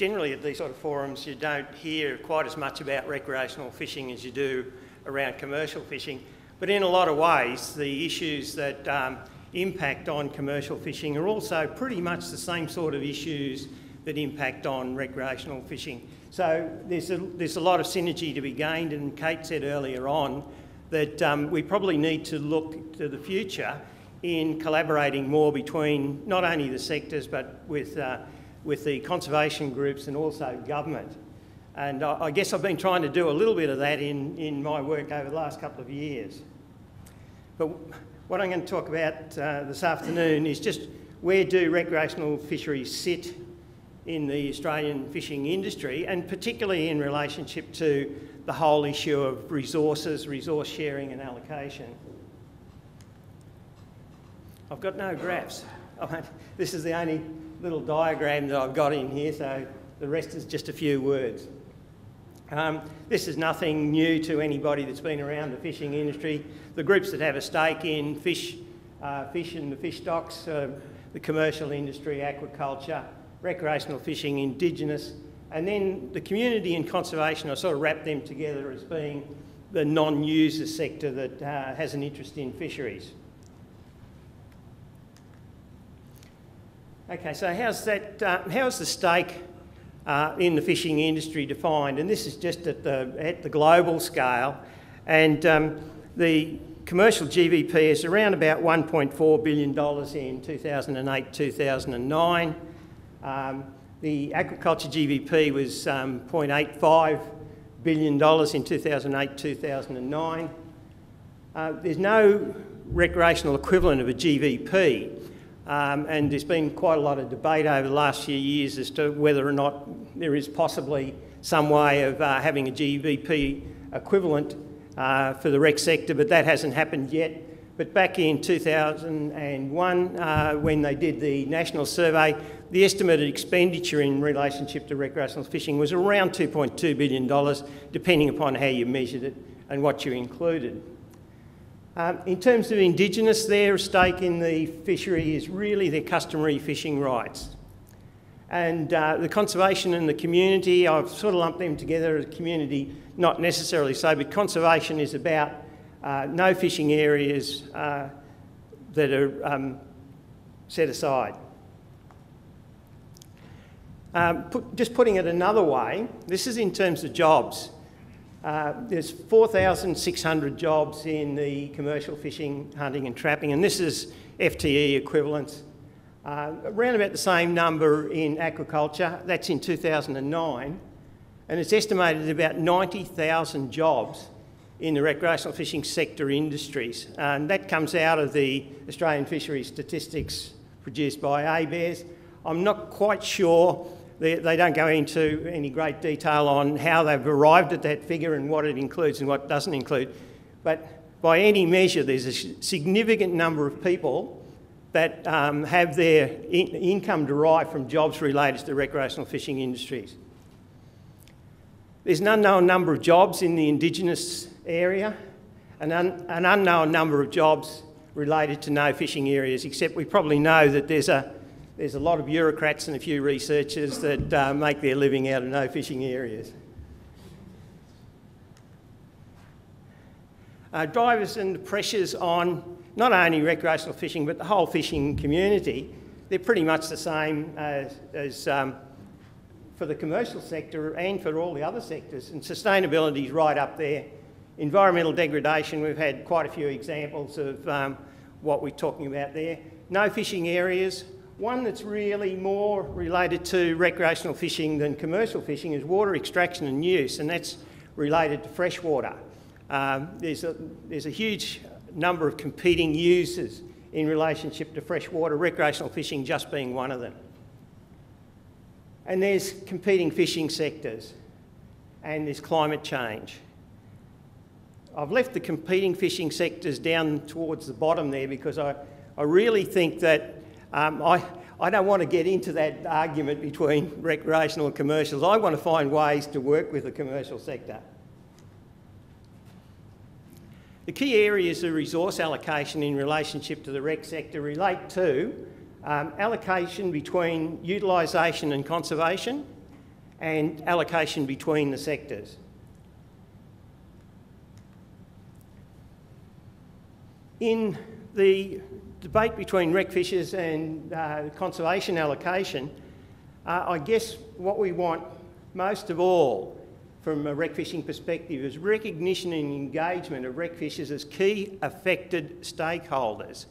generally at these sort of forums you don't hear quite as much about recreational fishing as you do around commercial fishing, but in a lot of ways the issues that impact on commercial fishing are also pretty much the same sort of issues that impact on recreational fishing. So there's a lot of synergy to be gained, and Kate said earlier on that we probably need to look to the future in collaborating more between not only the sectors but with the conservation groups and also government. And I guess I've been trying to do a little bit of that in my work over the last couple of years. But what I'm going to talk about this afternoon is just where do recreational fisheries sit in the Australian fishing industry, and particularly in relationship to the whole issue of resources, resource sharing and allocation. I've got no graphs. This is the only little diagram that I've got in here, so the rest is just a few words. This is nothing new to anybody that's been around the fishing industry. The groups that have a stake in fish and the fish stocks, the commercial industry, aquaculture, recreational fishing, Indigenous, and then the community and conservation, I sort of wrap them together as being the non-user sector that has an interest in fisheries. Okay, so how's the stake in the fishing industry defined? And this is just at the global scale, and the commercial GVP is around about $1.4 billion in 2008-2009. The aquaculture GVP was $0.85 billion in 2008-2009. There's no recreational equivalent of a GVP, and there's been quite a lot of debate over the last few years as to whether or not there is possibly some way of having a GVP equivalent for the rec sector, but that hasn't happened yet. But back in 2001, when they did the national survey, the estimated expenditure in relationship to recreational fishing was around $2.2 billion, depending upon how you measured it and what you included. In terms of Indigenous, their stake in the fishery is really their customary fishing rights. And the conservation and the community, I've sort of lumped them together as community, not necessarily so, but conservation is about no fishing areas that are set aside. Just putting it another way, this is in terms of jobs. There's 4,600 jobs in the commercial fishing, hunting and trapping, and this is FTE equivalents. Around about the same number in aquaculture, that's in 2009, and it's estimated about 90,000 jobs in the recreational fishing sector industries. And that comes out of the Australian fisheries statistics produced by ABARES. I'm not quite sure, they don't go into any great detail on how they've arrived at that figure and what it includes and what it doesn't include. But by any measure, there's a significant number of people that have their income derived from jobs related to the recreational fishing industries. There's an unknown number of jobs in the Indigenous area, and an unknown number of jobs related to no fishing areas, except we probably know that there's a lot of bureaucrats and a few researchers that make their living out of no fishing areas. Drivers and the pressures on not only recreational fishing but the whole fishing community, they're pretty much the same as for the commercial sector and for all the other sectors, and sustainability is right up there. Environmental degradation, we've had quite a few examples of what we're talking about there. No fishing areas. One that's really more related to recreational fishing than commercial fishing is water extraction and use, and that's related to freshwater. There's a huge number of competing uses in relationship to freshwater, recreational fishing just being one of them. And there's competing fishing sectors, and there's climate change. I've left the competing fishing sectors down towards the bottom there because I really think that I don't want to get into that argument between recreational and commercials. I want to find ways to work with the commercial sector. The key areas of resource allocation in relationship to the rec sector relate to allocation between utilisation and conservation, and allocation between the sectors. In the debate between rec fishers and conservation allocation, I guess what we want most of all from a rec fishing perspective is recognition and engagement of rec fishers as key affected stakeholders.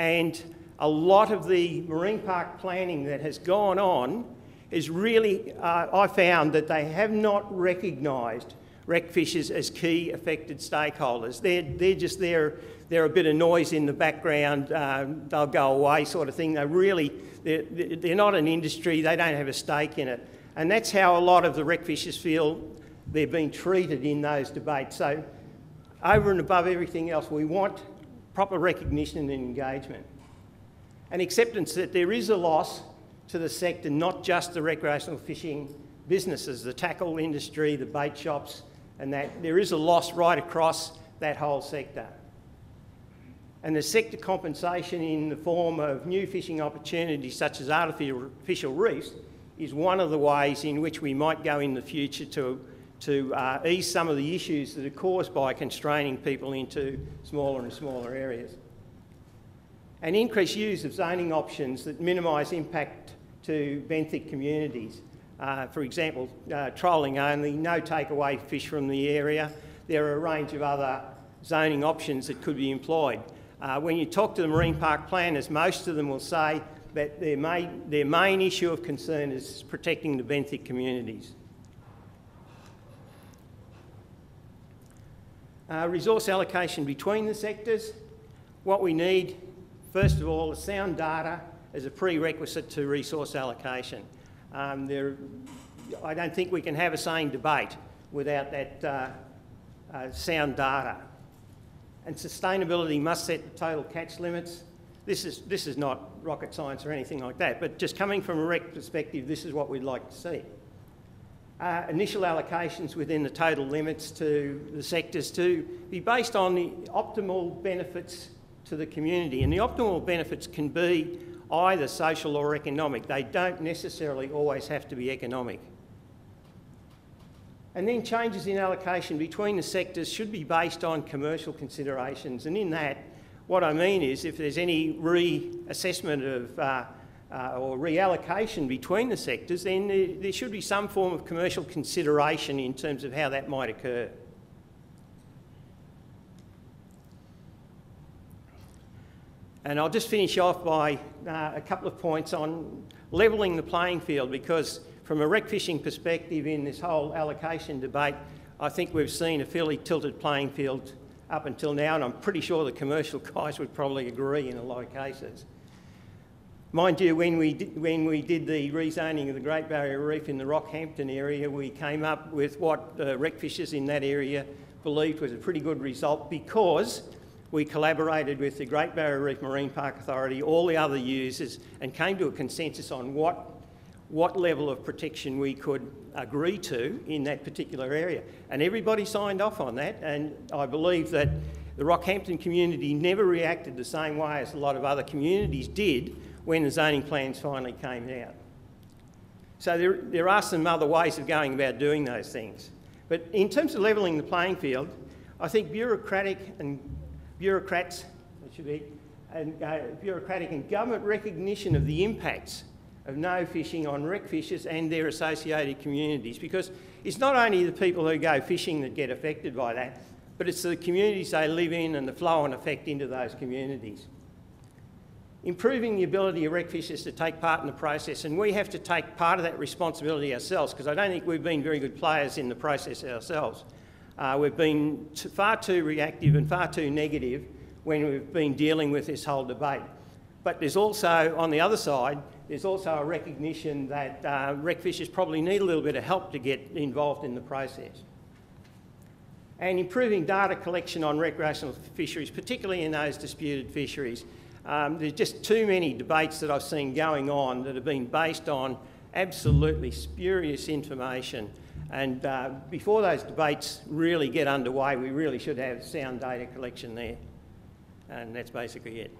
And a lot of the marine park planning that has gone on is really, I found that they have not recognised rec fishers as key affected stakeholders. They're just there, they're a bit of noise in the background, they'll go away sort of thing. They're not an industry, they don't have a stake in it. And that's how a lot of the rec fishers feel they're being treated in those debates. So over and above everything else, we want proper recognition and engagement. And acceptance that there is a loss to the sector, not just the recreational fishing businesses, the tackle industry, the bait shops, and that there is a loss right across that whole sector. And the sector compensation in the form of new fishing opportunities such as artificial reefs is one of the ways in which we might go in the future to ease some of the issues that are caused by constraining people into smaller and smaller areas. And increased use of zoning options that minimise impact to benthic communities. For example, trolling only, no takeaway fish from the area. There are a range of other zoning options that could be employed. When you talk to the marine park planners, most of them will say that their main issue of concern is protecting the benthic communities. Resource allocation between the sectors. What we need, first of all, is sound data as a prerequisite to resource allocation. I don't think we can have a sane debate without that sound data. And sustainability must set the total catch limits. This is not rocket science or anything like that, but just coming from a rec perspective, this is what we'd like to see. Initial allocations within the total limits to the sectors to be based on the optimal benefits to the community. And the optimal benefits can be either social or economic. They don't necessarily always have to be economic. And then changes in allocation between the sectors should be based on commercial considerations. And in that, what I mean is if there's any reassessment of or reallocation between the sectors, then there should be some form of commercial consideration in terms of how that might occur. And I'll just finish off by a couple of points on levelling the playing field, because from a rec fishing perspective in this whole allocation debate, I think we've seen a fairly tilted playing field up until now, and I'm pretty sure the commercial guys would probably agree in a lot of cases. Mind you, when we did the rezoning of the Great Barrier Reef in the Rockhampton area, we came up with what rec fishers in that area believed was a pretty good result, because we collaborated with the Great Barrier Reef Marine Park Authority, all the other users, and came to a consensus on what level of protection we could agree to in that particular area. And everybody signed off on that, and I believe that the Rockhampton community never reacted the same way as a lot of other communities did when the zoning plans finally came out. So there are some other ways of going about doing those things. But in terms of levelling the playing field, I think bureaucratic and government recognition of the impacts of no fishing on rec fishers and their associated communities, because it's not only the people who go fishing that get affected by that, but it's the communities they live in and the flow and effect into those communities. Improving the ability of rec fishers to take part in the process, and we have to take part of that responsibility ourselves, because I don't think we've been very good players in the process ourselves. We've been far too reactive and far too negative when we've been dealing with this whole debate. But there's also, on the other side, there's also a recognition that rec fishers probably need a little bit of help to get involved in the process. And improving data collection on recreational fisheries, particularly in those disputed fisheries. There's just too many debates that I've seen going on that have been based on absolutely spurious information. And before those debates really get underway, we really should have sound data collection there. And that's basically it.